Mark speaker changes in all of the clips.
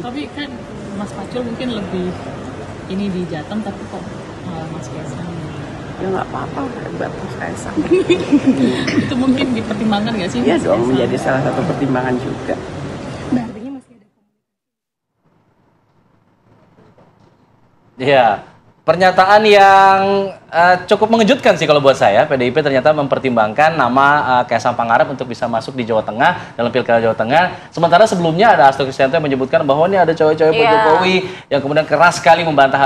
Speaker 1: Tapi kan Mas Pacul mungkin lebih ini di Jateng, tapi kok Mas Kaisang
Speaker 2: Ya nggak apa-apa, hebat Mas Kaisang.
Speaker 1: itu mungkin dipertimbangkan nggak sih?
Speaker 2: Iya
Speaker 1: Mas
Speaker 2: dong,
Speaker 1: Kaisang?
Speaker 2: menjadi salah satu pertimbangan juga.
Speaker 3: Ya, pernyataan yang cukup mengejutkan sih kalau buat saya. PDIP ternyata mempertimbangkan nama Kaisang Pangarep untuk bisa masuk di Jawa Tengah, dalam Pilkada Jawa Tengah. Sementara sebelumnya ada Hasto Kristianto yang menyebutkan bahwa ini ada cewek-cewek Pak Jokowi yang kemudian keras sekali membantah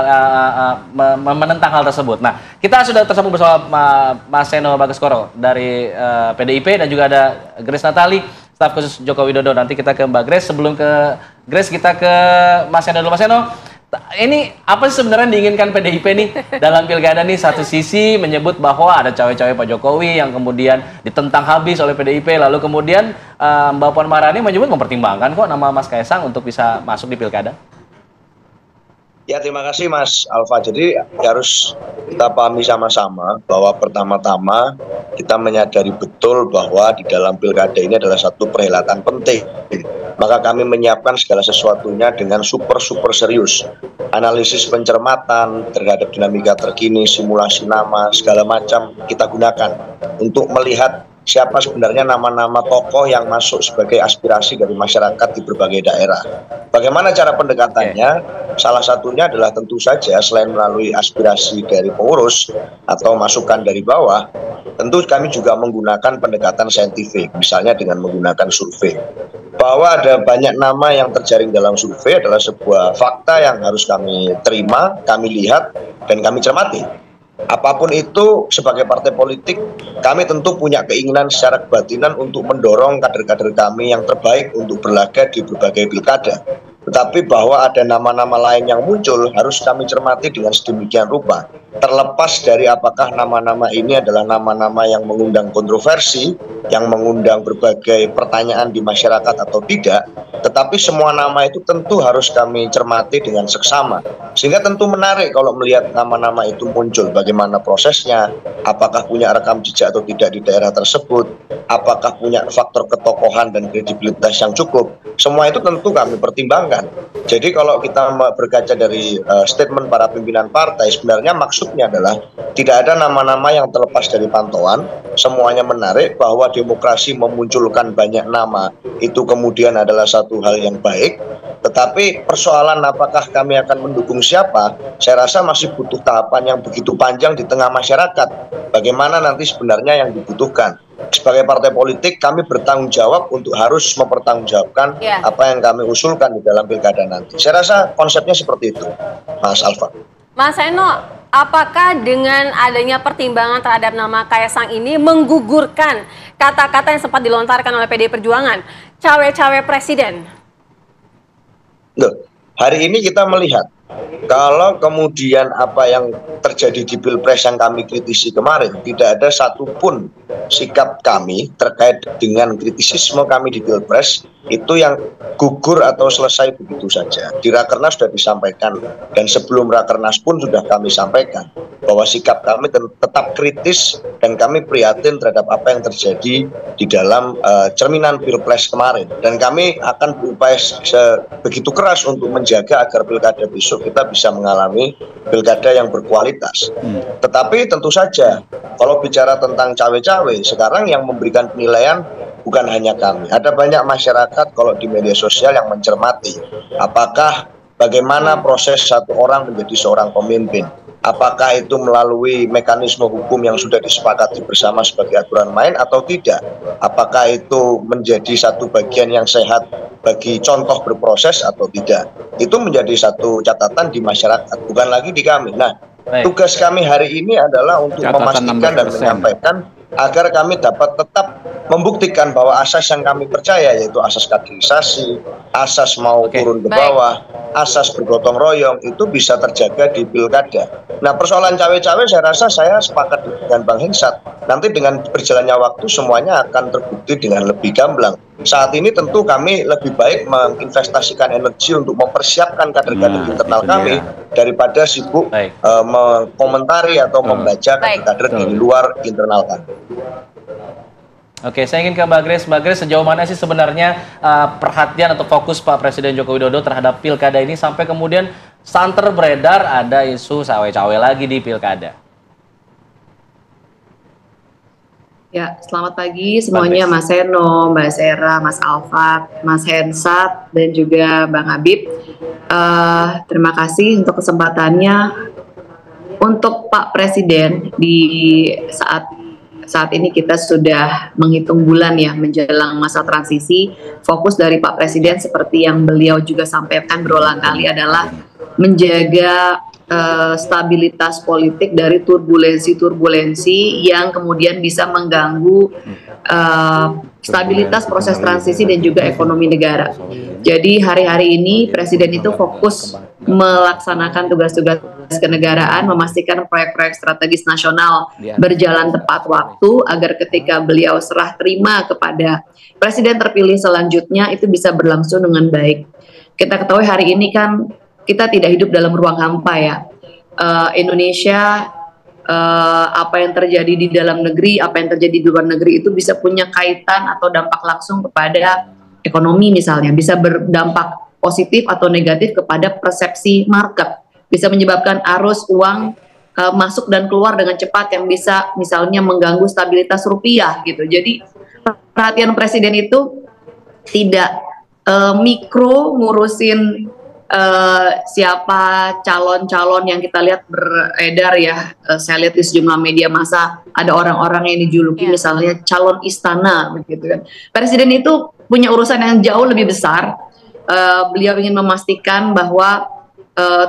Speaker 3: menentang hal tersebut. Nah, kita sudah tersambung bersama Mas Seno Baguskoro dari PDIP dan juga ada Grace Natali, staf khusus Joko Widodo. Nanti kita ke Mbak Grace. Sebelum ke Grace, kita ke Mas Seno dulu. Mas Seno, ini apa sih sebenarnya yang diinginkan PDIP nih dalam pilkada nih? Satu sisi menyebut bahwa ada cawe-cawe Pak Jokowi yang kemudian ditentang habis oleh PDIP, lalu kemudian Mbak Puan Maharani menyebut mempertimbangkan kok nama Mas Kaisang untuk bisa masuk di pilkada.
Speaker 4: Ya, terima kasih Mas Alfa. Jadi harus kita pahami sama-sama bahwa pertama-tama kita menyadari betul bahwa di dalam pilkada ini adalah satu perhelatan penting. Maka kami menyiapkan segala sesuatunya dengan super serius. Analisis pencermatan terhadap dinamika terkini, simulasi nama, segala macam kita gunakan untuk melihat siapa sebenarnya nama-nama tokoh yang masuk sebagai aspirasi dari masyarakat di berbagai daerah. Bagaimana cara pendekatannya? Salah satunya adalah tentu saja selain melalui aspirasi dari pengurus atau masukan dari bawah, tentu kami juga menggunakan pendekatan saintifik, misalnya dengan menggunakan survei. Bahwa ada banyak nama yang terjaring dalam survei adalah sebuah fakta yang harus kami terima, kami lihat, dan kami cermati. Apapun itu, sebagai partai politik, kami tentu punya keinginan secara kebatinan untuk mendorong kader-kader kami yang terbaik untuk berlaga di berbagai pilkada. Tetapi bahwa ada nama-nama lain yang muncul harus kami cermati dengan sedemikian rupa. Terlepas dari apakah nama-nama ini adalah nama-nama yang mengundang kontroversi, yang mengundang berbagai pertanyaan di masyarakat atau tidak, tetapi semua nama itu tentu harus kami cermati dengan seksama. Sehingga tentu menarik kalau melihat nama-nama itu muncul, bagaimana prosesnya, apakah punya rekam jejak atau tidak di daerah tersebut, apakah punya faktor ketokohan dan kredibilitas yang cukup. Semua itu tentu kami pertimbangkan. Jadi kalau kita berkaca dari statement para pimpinan partai, sebenarnya maksudnya adalah tidak ada nama-nama yang terlepas dari pantauan, semuanya menarik, bahwa demokrasi memunculkan banyak nama itu kemudian adalah satu hal yang baik. Tetapi persoalan apakah kami akan mendukung siapa, saya rasa masih butuh tahapan yang begitu panjang di tengah masyarakat. Bagaimana nanti sebenarnya yang dibutuhkan. Sebagai partai politik, kami bertanggung jawab untuk harus mempertanggungjawabkan apa yang kami usulkan di dalam pilkada nanti. Saya rasa konsepnya seperti itu, Mas Alfa.
Speaker 5: Mas Seno, apakah dengan adanya pertimbangan terhadap nama Kaisang ini menggugurkan kata-kata yang sempat dilontarkan oleh PDI Perjuangan, cawe-cawe presiden?
Speaker 4: Loh, hari ini kita melihat kalau kemudian apa yang terjadi di Pilpres yang kami kritisi kemarin, tidak ada satupun sikap kami terkait dengan kritisisme kami di Pilpres itu yang gugur atau selesai begitu saja. Di Rakernas sudah disampaikan, dan sebelum Rakernas pun sudah kami sampaikan bahwa sikap kami tetap kritis dan kami prihatin terhadap apa yang terjadi di dalam cerminan Pilpres kemarin. Dan kami akan berupaya begitu keras untuk menjaga agar pilkada besok kita bisa mengalami pilkada yang berkualitas. Tetapi tentu saja kalau bicara tentang cawe-cawe, sekarang yang memberikan penilaian bukan hanya kami. Ada banyak masyarakat kalau di media sosial yang mencermati apakah bagaimana proses satu orang menjadi seorang pemimpin. Apakah itu melalui mekanisme hukum yang sudah disepakati bersama sebagai aturan main atau tidak? Apakah itu menjadi satu bagian yang sehat bagi contoh berproses atau tidak? Itu menjadi satu catatan di masyarakat, bukan lagi di kami. Nah, tugas kami hari ini adalah untuk memastikan dan menyampaikan agar kami dapat tetap membuktikan bahwa asas yang kami percaya, yaitu asas kaderisasi, asas mau turun ke bawah, asas bergotong royong, itu bisa terjaga di pilkada. Nah, persoalan cawe-cawe saya rasa saya sepakat dengan Bang Hensat. Nanti dengan berjalannya waktu semuanya akan terbukti dengan lebih gamblang. Saat ini tentu kami lebih baik menginvestasikan energi untuk mempersiapkan kader-kader internal kami daripada sibuk mengomentari atau membaca kader-kader di luar internal kami.
Speaker 3: Oke, saya ingin ke Mbak Grace. Mbak Grace, sejauh mana sih sebenarnya perhatian atau fokus Pak Presiden Joko Widodo terhadap pilkada ini sampai kemudian santer beredar ada isu cawe-cawe lagi di pilkada?
Speaker 6: Ya, selamat pagi semuanya, Mas Heno, Mbak Sera, Mas Alfat, Mas Hensat, dan juga Bang Habib. Terima kasih untuk kesempatannya. Untuk Pak Presiden, di saat ini kita sudah menghitung bulan ya menjelang masa transisi. Fokus dari Pak Presiden seperti yang beliau juga sampaikan berulang kali adalah menjaga stabilitas politik dari turbulensi yang kemudian bisa mengganggu stabilitas proses transisi dan juga ekonomi negara. Jadi hari-hari ini Presiden itu fokus melaksanakan tugas-tugas kenegaraan, memastikan proyek-proyek strategis nasional berjalan tepat waktu agar ketika beliau serah terima kepada Presiden terpilih selanjutnya itu bisa berlangsung dengan baik. Kita ketahui hari ini kan kita tidak hidup dalam ruang hampa ya. Indonesia, apa yang terjadi di dalam negeri, apa yang terjadi di luar negeri itu bisa punya kaitan atau dampak langsung kepada ekonomi misalnya, bisa berdampak positif atau negatif kepada persepsi market, bisa menyebabkan arus uang masuk dan keluar dengan cepat yang bisa misalnya mengganggu stabilitas rupiah gitu. Jadi perhatian Presiden itu tidak mikro ngurusin siapa calon-calon yang kita lihat beredar ya. Saya lihat di sejumlah media massa ada orang-orang yang dijuluki misalnya calon istana begitu kan. Presiden itu punya urusan yang jauh lebih besar. Beliau ingin memastikan bahwa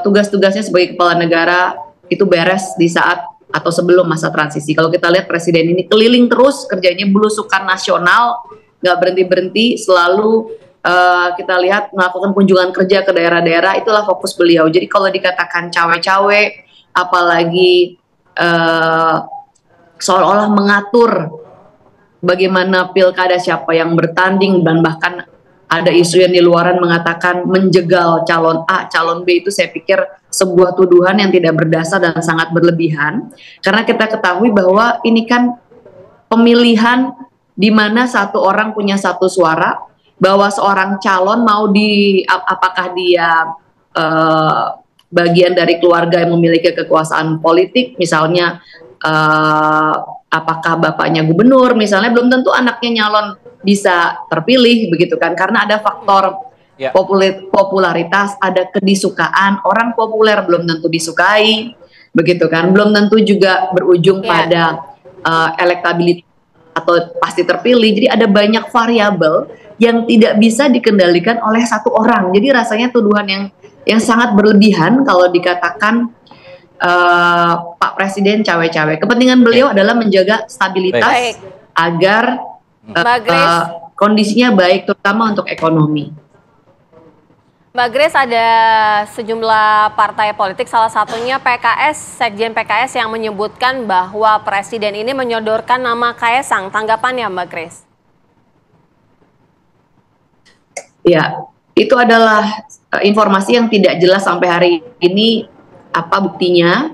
Speaker 6: tugas-tugasnya sebagai kepala negara itu beres di saat atau sebelum masa transisi. Kalau kita lihat Presiden ini keliling terus, kerjanya belusukan nasional, nggak berhenti-berhenti, selalu kita lihat melakukan kunjungan kerja ke daerah-daerah, itulah fokus beliau. Jadi kalau dikatakan cawe-cawe, apalagi seolah-olah mengatur bagaimana pilkada, siapa yang bertanding, dan bahkan ada isu yang di luaran mengatakan menjegal calon A, calon B, itu saya pikir sebuah tuduhan yang tidak berdasar dan sangat berlebihan. Karena kita ketahui bahwa ini kan pemilihan di mana satu orang punya satu suara, bahwa seorang calon mau apakah dia bagian dari keluarga yang memiliki kekuasaan politik, misalnya apakah bapaknya gubernur, misalnya belum tentu anaknya nyalon bisa terpilih begitu kan, karena ada faktor popularitas, ada kedisukaan, orang populer belum tentu disukai begitu kan, belum tentu juga berujung pada elektabilitas atau pasti terpilih. Jadi ada banyak variabel yang tidak bisa dikendalikan oleh satu orang. Jadi rasanya tuduhan yang sangat berlebihan kalau dikatakan Pak Presiden cawe-cawe. Kepentingan beliau adalah menjaga stabilitas agar kondisinya baik, terutama untuk ekonomi.
Speaker 5: Mbak Grace, ada sejumlah partai politik, salah satunya PKS, Sekjen PKS yang menyebutkan bahwa Presiden ini menyodorkan nama Kaesang. Tanggapannya Mbak Grace?
Speaker 6: Ya, itu adalah informasi yang tidak jelas sampai hari ini apa buktinya,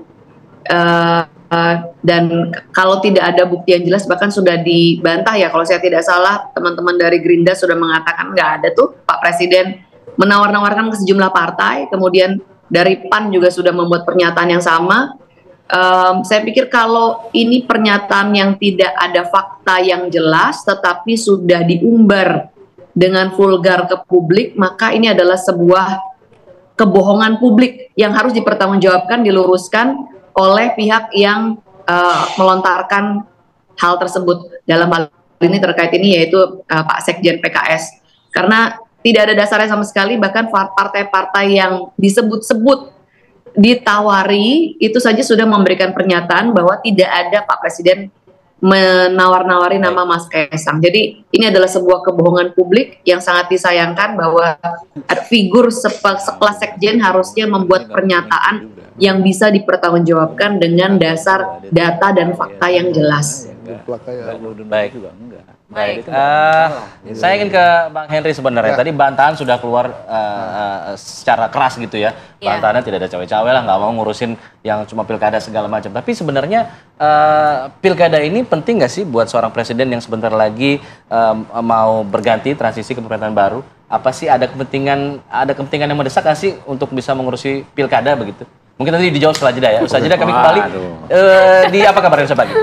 Speaker 6: dan kalau tidak ada bukti yang jelas bahkan sudah dibantah ya, kalau saya tidak salah teman-teman dari Gerindra sudah mengatakan nggak ada tuh Pak Presiden menawar-nawarkan ke sejumlah partai, kemudian dari PAN juga sudah membuat pernyataan yang sama. Saya pikir kalau ini pernyataan yang tidak ada fakta yang jelas tetapi sudah diumbar dengan vulgar ke publik, maka ini adalah sebuah kebohongan publik yang harus dipertanggungjawabkan, diluruskan oleh pihak yang melontarkan hal tersebut. Dalam hal ini terkait ini yaitu Pak Sekjen PKS. Karena tidak ada dasarnya sama sekali, bahkan partai-partai yang disebut-sebut ditawari itu saja sudah memberikan pernyataan bahwa tidak ada Pak Presiden menawar-nawari nama Mas Kaesang. Jadi ini adalah sebuah kebohongan publik yang sangat disayangkan bahwa figur sekelas Sekjen harusnya membuat pernyataan yang bisa dipertanggungjawabkan dengan dasar data dan fakta yang jelas.
Speaker 7: Geblak kayak
Speaker 3: Baik.
Speaker 7: juga enggak.
Speaker 3: Baik, saya ingin ke Bang Henry sebenarnya. Tadi bantahan sudah keluar secara keras gitu ya. Bantahannya tidak ada cawe-cawe lah, nggak mau ngurusin yang cuma pilkada segala macam. Tapi sebenarnya pilkada ini penting nggak sih buat seorang presiden yang sebentar lagi mau berganti transisi ke pemerintahan baru? Apa sih ada kepentingan yang mendesak nggak sih untuk bisa mengurusi pilkada begitu? Mungkin nanti dijawab setelah jeda ya. Setelah jeda kami kembali di Apa Kabar Indonesia Pagi.